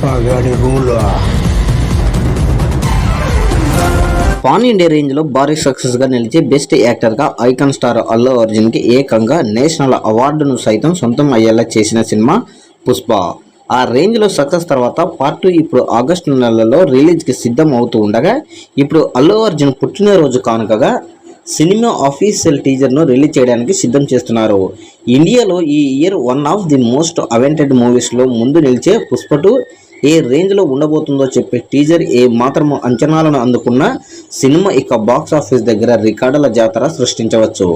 పుష్పగాడి rule pan India range లో భారీ success గా నిలిచి బెస్ట్ యాక్టర్ గా ఐకాన్ స్టార్ అల్లు అర్జున్ కి ఏకంగా నేషనల్ అవార్డును సైతం సొంతం అయ్యేలా చేసిన సినిమా పుష్ప. ఆ రేంజ్ లో సక్సెస్ తర్వాత పార్ట్ 2 ఇప్పుడు ఆగస్టు నెలలో రిలీజ్ కి సిద్ధం అవుతూ ఉండగా, ఇప్పుడు అల్లు అర్జున్ పుట్టినరోజు కానుకగా సినిమా అఫీషియల్ టీజర్ ను రిలీజ్ చేయడానికి సిద్ధం చేస్తున్నారు. ఇండియాలో ఈ year one of the most awaited movies లో ముందు నిలిచే పుష్ప 2 ఏ రేంజ్ లో ఉండబోతుందో చెప్పే టీజర్ ఏ మాత్రము అంచనాలను అందుకున్న సినిమా ఇక బాక్స్ ఆఫీస్ దగ్గర రికార్డుల జాతర సృష్టించవచ్చు.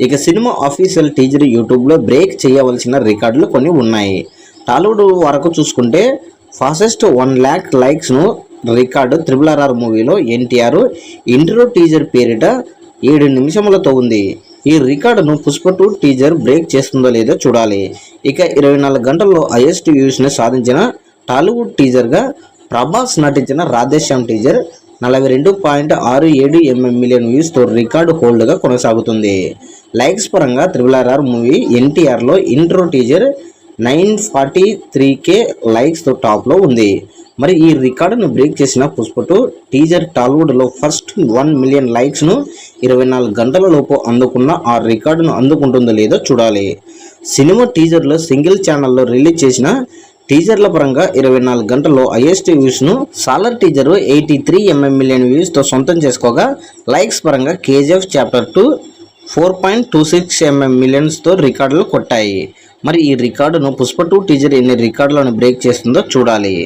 ఇక సినిమా అఫీషియల్ టీజర్ యూట్యూబ్లో బ్రేక్ చేయవలసిన రికార్డులు కొన్ని ఉన్నాయి. టాలీవుడ్ వరకు చూసుకుంటే ఫాస్టెస్ట్ 1 lakh లైక్స్ను రికార్డు RRR మూవీలో ఎన్టీఆర్ ఇంట్రో టీజర్ పేరిట 7 నిమిషములతో ఉంది. ఈ రికార్డును పుష్ప 2 టీజర్ బ్రేక్ చేస్తుందో లేదో చూడాలి. ఇక 24 గంటల్లో హైయెస్ట్ వ్యూస్ని సాధించిన టాలీవుడ్ టీజర్గా ప్రభాస్ నటించిన రాధేశ్యామ్ టీజర్ 42.67 మిలియన్ వ్యూస్తో రికార్డు హోల్డ్గా కొనసాగుతుంది. లైక్స్ పరంగా RRR మూవీ ఎన్టీఆర్లో ఇంట్రో టీజర్ 943K లైక్స్తో టాప్లో ఉంది. మరి ఈ రికార్డును బ్రేక్ చేసిన పుష్ప 2 టీజర్ టాలీవుడ్లో ఫస్ట్ 1 మిలియన్ లైక్స్ను 24 గంటల లోపు అందుకున్న ఆ రికార్డును అందుకుంటుందో లేదో చూడాలి. సినిమా టీజర్లో సింగిల్ ఛానల్లో రిలీజ్ చేసిన టీజర్ల పరంగా 24 గంటల్లో హైయెస్ట్ వ్యూస్ను సాలర్ టీజర్ 83 మిలియన్ వ్యూస్తో సొంతం చేసుకోగా, లైక్స్ పరంగా KGF చాప్టర్ 2 4.26 మిలియన్స్తో రికార్డులు కొట్టాయి. మరి ఈ రికార్డును పుష్ప 2 టీజర్ ఎన్ని రికార్డులను బ్రేక్ చేస్తుందో చూడాలి.